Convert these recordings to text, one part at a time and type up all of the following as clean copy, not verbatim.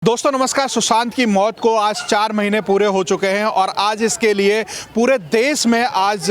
दोस्तों नमस्कार। सुशांत की मौत को आज 4 महीने पूरे हो चुके हैं और आज इसके लिए पूरे देश में आज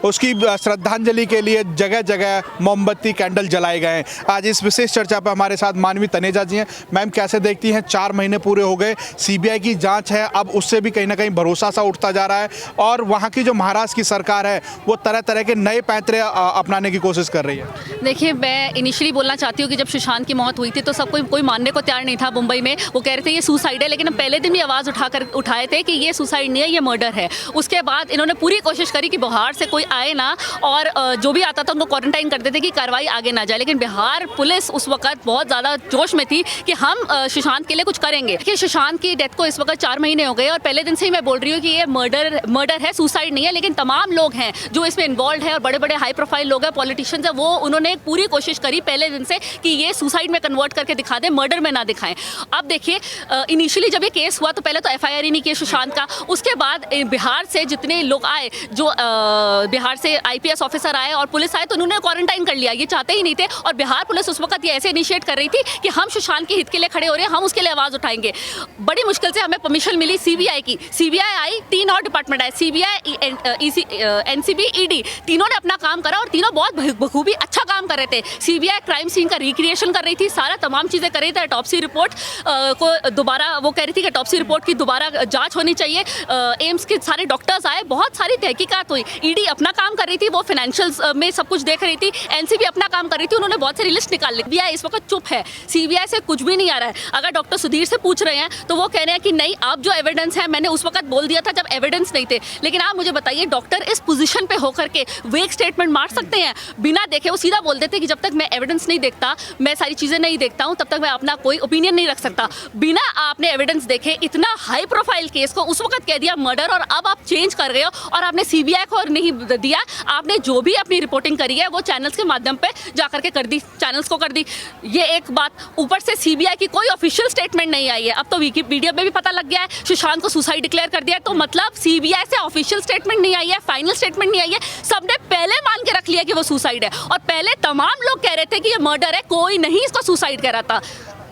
उसकी श्रद्धांजलि के लिए जगह जगह मोमबत्ती कैंडल जलाए गए हैं। आज इस विशेष चर्चा पर हमारे साथ मानवी तनेजा जी हैं। मैम, कैसे देखती हैं, 4 महीने पूरे हो गए, सीबीआई की जांच है, अब उससे भी कहीं ना कहीं भरोसा सा उठता जा रहा है और वहाँ की जो महाराष्ट्र की सरकार है वो तरह तरह के नए पैंतरे अपनाने की कोशिश कर रही है। देखिए, मैं इनिशियली बोलना चाहती हूँ कि जब सुशांत की मौत हुई थी तो सब कोई मानने को तैयार नहीं था। मुंबई में वो कह रहे थे ये सुसाइड है, लेकिन हम पहले दिन भी आवाज़ उठाए थे कि ये सुसाइड नहीं है, ये मर्डर है। उसके बाद इन्होंने पूरी कोशिश करी कि बिहार से कोई आए ना और जो भी आता था उनको क्वारंटाइन कर देते कि कार्रवाई आगे ना जाए। लेकिन बिहार पुलिस उस वक्त बहुत ज़्यादा जोश में थी कि हम सुशांत के लिए कुछ करेंगे। कि सुशांत की डेथ को इस वक्त 4 महीने हो गए और पहले दिन से ही मैं बोल रही हूँ कि ये मर्डर है, सुसाइड नहीं है। लेकिन तमाम लोग हैं जो इसमें इन्वॉल्व है और बड़े बड़े हाई प्रोफाइल लोग हैं, पॉलिटिशियंस हैं, वो उन्होंने पूरी कोशिश करी पहले दिन से कि ये सुसाइड में कन्वर्ट करके दिखा दें, मर्डर में ना दिखाएं। अब देखिए, इनिशियली जब ये केस हुआ तो पहले तो एफआईआर ही नहीं किया सुशांत का। उसके बाद बिहार से जितने लोग आए, जो बिहार से आईपीएस ऑफिसर आए और पुलिस आए, तो उन्होंने क्वारंटाइन कर लिया। ये चाहते ही नहीं थे और बिहार पुलिस उस वक्त ये ऐसे इनिशिएट कर रही थी कि हम सुशांत के हित के लिए खड़े हो रहे हैं, हम उसके लिए आवाज़ उठाएंगे। बड़ी मुश्किल से हमें परमिशन मिली सीबीआई की। सीबीआई आई, 3 और डिपार्टमेंट आए, सीबीआई, एनसीबी, ईडी, तीनों ने अपना काम करा और तीनों बहुत बखूबी अच्छा काम कर रहे थे। सीबीआई क्राइम सीन का रिक्रिएशन कर रही थी, सारा तमाम चीज़ें कर रही थी। ऑटोप्सी रिपोर्ट को दोबारा वो कह रही थी कि ऑटोप्सी रिपोर्ट की दोबारा जांच होनी चाहिए। एम्स के सारे डॉक्टर्स आए, बहुत सारी तहकीकात हुई। ईडी अपना काम कर रही थी, वो फाइनेंशियल्स में सब कुछ देख रही थी। एनसीबी अपना काम कर रही थी, उन्होंने बहुत सारी लिस्ट निकाल ली। सीबीआई इस वक्त चुप है, सीबीआई से कुछ भी नहीं आ रहा है। अगर डॉक्टर सुधीर से पूछ रहे हैं तो वो कह रहे हैं कि नहीं, आप जो एविडेंस है, मैंने उस वक्त बोल दिया था जब एविडेंस नहीं थे। लेकिन आप मुझे बताइए, डॉक्टर इस पोजीशन पे होकर के वेग स्टेटमेंट मार सकते हैं बिना देखे? वो सीधा बोल देते कि जब तक मैं एविडेंस नहीं देखता, मैं सारी चीज़ें नहीं देखता हूँ, तब तक मैं अपना कोई ओपिनियन नहीं रख सकता। बिना आपने एविडेंस देखे इतना हाई प्रोफाइल केस को उस वक्त कह दिया मर्डर, और अब आप चेंज कर रहे हो और आपने सीबीआई को नहीं दिया। आपने जो भी अपनी रिपोर्टिंग करी है वो चैनल्स के माध्यम पे जाकर के कर दी, चैनल्स को कर दी। ये एक बात। ऊपर से सीबीआई की कोई ऑफिशियल स्टेटमेंट नहीं आई है। अब तो विकिपीडिया में भी पता लग गया है सुशांत को सुसाइड डिक्लेयर कर दिया है, तो मतलब सीबीआई से ऑफिशियल स्टेटमेंट नहीं आई है, फाइनल स्टेटमेंट नहीं आई है। सबने पहले मान के रख लिया कि वो सुसाइड है और पहले तमाम लोग कह रहे थे कि ये मर्डर है, कोई नहीं इसको सुसाइड कह रहा था।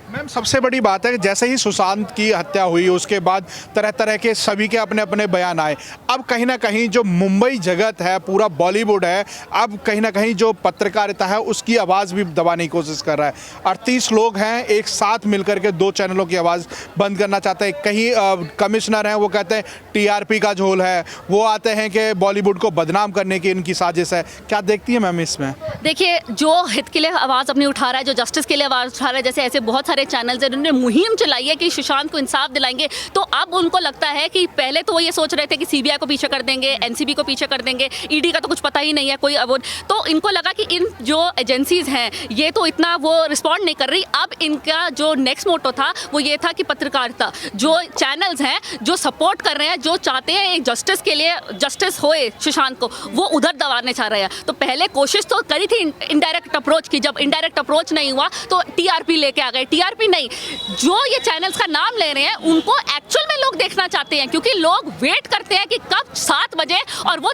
मैम, सबसे बड़ी बात है कि जैसे ही सुशांत की हत्या हुई उसके बाद तरह तरह के सभी के अपने अपने बयान आए। अब कहीं ना कहीं जो मुंबई जगत है, पूरा बॉलीवुड है, अब कहीं ना कहीं जो पत्रकारिता है उसकी आवाज़ भी दबाने की कोशिश कर रहा है। 38 लोग हैं एक साथ मिलकर के 2 चैनलों की आवाज़ बंद करना चाहते हैं। कहीं कमिश्नर हैं, वो कहते हैं टीआरपी का झोल है, वो आते हैं कि बॉलीवुड को बदनाम करने की इनकी साजिश है। क्या देखती है मैम इसमें? देखिए, जो हित के लिए आवाज़ अपनी उठा रहा है, जो जस्टिस के लिए आवाज़ उठा रहा है, जैसे ऐसे बहुत सारे चैनल्स हैं जिन्होंने मुहिम चलाई है कि सुशांत को इंसाफ दिलाएंगे, तो अब उनको लगता है कि पहले तो वो ये सोच रहे थे कि सीबीआई को पीछे कर देंगे, एनसीबी को पीछे कर देंगे, ईडी का तो कुछ पता ही नहीं है कोई। अब तो इनको लगा कि इन जो एजेंसीज हैं ये तो इतना वो रिस्पॉन्ड नहीं कर रही। अब इनका जो नेक्स्ट मोटो था वो ये था कि पत्रकारिता, जो चैनल्स हैं जो सपोर्ट कर रहे हैं, जो चाहते हैं एक जस्टिस के लिए जस्टिस होए सुशांत को, वो उधर दबाने चाह रहे हैं। तो पहले कोशिश तो करी थी इनडायरेक्ट अप्रोच की, जब इनडायरेक्ट अप्रोच नहीं हुआ तो टीआरपी लेके आ गए। टीआरपी नहीं, जो ये चैनल्स का नाम ले रहे हैं उनको एक्चुअल में लोग देखना चाहते हैं, क्योंकि लोग वेट करते हैं कि कब 7 बजे और वो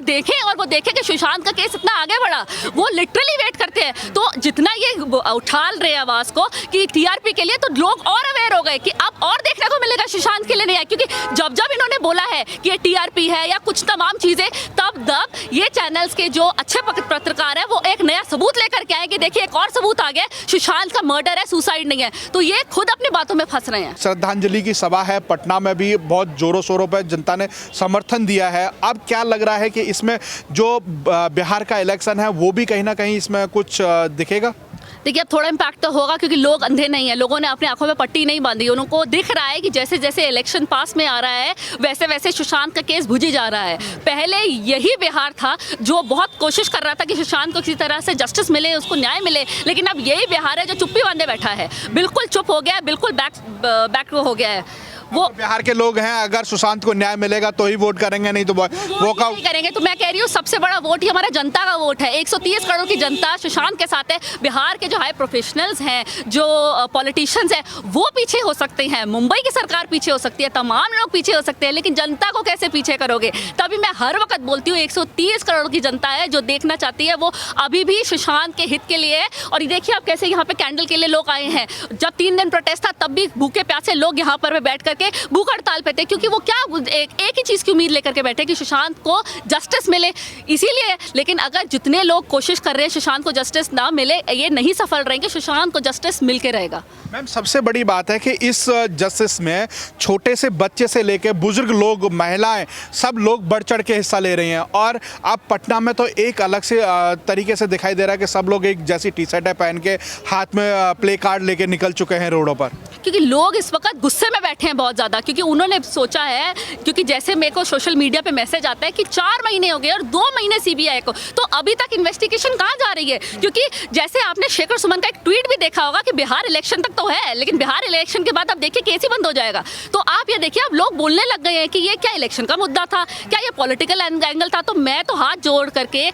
देखें कि सुशांत का केस इतना आगे बढ़ा। वो लिटरली वेट करते हैं। तो जितना ये उछाल रहे हैं आवाज़ को कि टीआरपी के लिए, तो लोग और अवेयर हो गए कि अब और देखने को मिलेगा सुशांत के लिए नहीं है। क्योंकि जब जब इन्होंने बोला है कि ये टीआरपी है या कुछ तमाम चीज़ें, तब ये चैनल्स के जो अच्छे पत्रकार हैं वो एक नया सबूत लेकर के आए कि देखिए एक और सबूत आ गया, सुशांत का मर्डर है, सुसाइड नहीं है। तो ये खुद अपनी बातों में फंस रहे हैं। श्रद्धांजलि की सभा है पटना में भी, बहुत जोरों शोरों पर जनता ने समर्थन दिया है। अब क्या लग रहा है कि इसमें जो बिहार का इलेक्शन है वो भी कहीं ना कहीं इसमें कुछ दिखेगा? देखिए, अब थोड़ा इम्पैक्ट तो होगा क्योंकि लोग अंधे नहीं हैं, लोगों ने अपनी आंखों में पट्टी नहीं बांधी। उनको दिख रहा है कि जैसे जैसे इलेक्शन पास में आ रहा है वैसे वैसे सुशांत का केस भुजी जा रहा है। पहले यही बिहार था जो बहुत कोशिश कर रहा था कि सुशांत को किसी तरह से जस्टिस मिले, उसको न्याय मिले, लेकिन अब यही बिहार है जो चुप्पी बांधे बैठा है, बिल्कुल चुप हो गया है, बिल्कुल बैक हो गया है। वो बिहार के लोग हैं, अगर सुशांत को न्याय मिलेगा तो ही वोट करेंगे, नहीं तो वो का नहीं करेंगे। तो मैं कह रही हूँ सबसे बड़ा वोट ही हमारा जनता का वोट है। 130 करोड़ की जनता सुशांत के साथ है। बिहार के जो हाई प्रोफेशनल्स हैं, जो पॉलिटिशियंस हैं, वो पीछे हो सकते हैं, मुंबई की सरकार पीछे हो सकती है, तमाम लोग पीछे हो सकते हैं, लेकिन जनता को कैसे पीछे करोगे? तभी मैं हर वक्त बोलती हूँ 130 करोड़ की जनता है जो देखना चाहती है, वो अभी भी सुशांत के हित के लिए है। और ये देखिए आप कैसे यहाँ पे कैंडल के लिए लोग आए हैं। जब 3 दिन प्रोटेस्ट था तब भी भूखे प्यासे लोग यहाँ पर बैठ करके भूख हड़ताल पे थे, क्योंकि वो क्या एक ही चीज़ की उम्मीद लेकर के बैठे कि सुशांत को जस्टिस मिले, इसीलिए। लेकिन अगर जितने लोग कोशिश कर रहे हैं सुशांत को जस्टिस ना मिले, ये नहीं सफल रहेंगे, सुशांत को जस्टिस मिल के रहेगा। मैम, सबसे बड़ी बात है कि इस जस्टिस में छोटे से बच्चे से लेकर बुजुर्ग लोग, महिलाएं, सब लोग बढ़ चढ़ के हिस्सा ले रही हैं। और अब पटना में तो एक अलग से तरीके से दिखाई दे रहा है कि सब लोग एक जैसी टी शर्टें पहन के हाथ में प्ले कार्ड लेके निकल चुके हैं रोडों पर, क्योंकि लोग इस वक्त गुस्से में बैठे हैं बहुत ज़्यादा, क्योंकि उन्होंने सोचा है, क्योंकि जैसे मेरे को सोशल मीडिया पे मैसेज आता है कि 4 महीने हो गए और 2 महीने सीबीआई को, तो अभी तक इन्वेस्टिगेशन कहाँ जा रही है? क्योंकि जैसे आपने शेखर सुमन का एक ट्वीट भी देखा होगा कि बिहार इलेक्शन तक तो है, लेकिन बिहार इलेक्शन के बाद अब देखिए केस ही बंद हो जाएगा। तो आप ये देखिए, अब लोग बोलने लग गए हैं कि ये क्या इलेक्शन का मुद्दा था, क्या ये पॉलिटिकल एंगल था। तो मैं तो हाथ जोड़ करके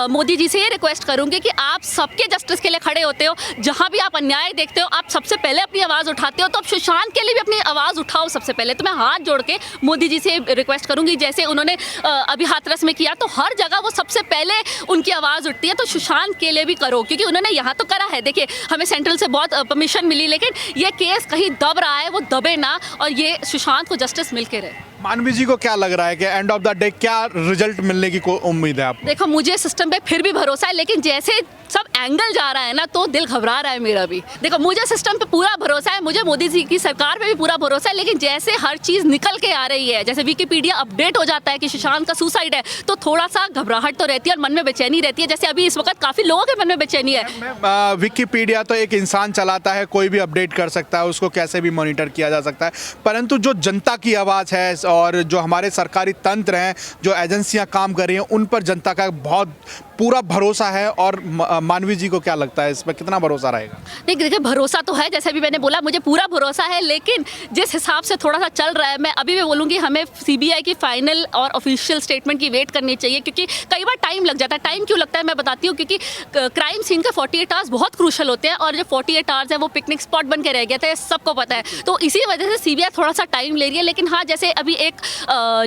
मोदी जी से ये रिक्वेस्ट करूंगी कि आप सबके जस्टिस के लिए खड़े होते हो, जहां भी आप अन्याय देखते हो आप सबसे पहले अपनी आवाज़ उठाते हो, तो अब सुशांत के लिए भी अपनी आवाज़ उठाओ सबसे पहले। तो मैं हाथ जोड़ के मोदी जी से रिक्वेस्ट करूंगी, जैसे उन्होंने अभी हाथरस में किया, तो हर जगह वो सबसे पहले उनकी आवाज़ उठती है, तो सुशांत के लिए भी करो, क्योंकि उन्होंने यहाँ तो करा है। देखिए हमें सेंट्रल से बहुत परमिशन मिली, लेकिन ये केस कहीं दब रहा है, वो दबे ना, और ये सुशांत को जस्टिस मिल के रहे। मानवी जी को क्या लग रहा है कि एंड ऑफ द डे क्या रिजल्ट मिलने की उम्मीद है आप? देखो मुझे सिस्टम पे फिर भी भरोसा है, लेकिन जैसे सब एंगल जा रहा है ना, तो दिल घबरा रहा है मेरा भी। देखो मुझे सिस्टम पे पूरा भरोसा है, मुझे मोदी जी की सरकार पे भी पूरा भरोसा है, लेकिन जैसे हर चीज़ निकल के आ रही है, जैसे विकिपीडिया अपडेट हो जाता है कि सुशांत का सुसाइड है, तो थोड़ा सा घबराहट तो रहती है और मन में बेचैनी रहती है। जैसे अभी इस वक्त काफ़ी लोगों के मन में बेचैनी है। विकिपीडिया तो एक इंसान चलाता है, कोई भी अपडेट कर सकता है, उसको कैसे भी मॉनिटर किया जा सकता है, परंतु जो जनता की आवाज़ है और जो हमारे सरकारी तंत्र हैं, जो एजेंसियां काम कर रही हैं, उन पर जनता का बहुत पूरा भरोसा है। और मानवी जी को क्या लगता है, इस पर कितना भरोसा रहेगा? देखिए भरोसा तो है, जैसे अभी मैंने बोला मुझे पूरा भरोसा है, लेकिन जिस हिसाब से थोड़ा सा चल रहा है, मैं अभी भी बोलूँगी हमें सीबीआई की फाइनल और ऑफिशियल स्टेटमेंट की वेट करनी चाहिए, क्योंकि कई बार टाइम लग जाता है। टाइम क्यों लगता है मैं बताती हूँ, क्योंकि क्राइम सीन के 48 आवर्स बहुत क्रूशल होते हैं, और जो 48 आवर्स है वो पिकनिक स्पॉट बन के रह गया था, सबको पता है। तो इसी वजह से सीबीआई थोड़ा सा टाइम ले रही है। लेकिन हाँ, जैसे अभी एक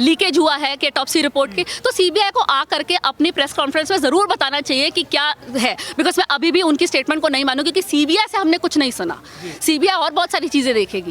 लीकेज हुआ है कि टॉपसी रिपोर्ट की, तो सीबीआई को आ करके अपनी प्रेस कॉन्फ्रेंस में ज़रूर बताना चाहिए कि क्या है, बिकॉज मैं अभी भी उनकी स्टेटमेंट को नहीं मानूंगी, क्योंकि सीबीआई से हमने कुछ नहीं सुना। सीबीआई और बहुत सारी चीज़ें देखेगी।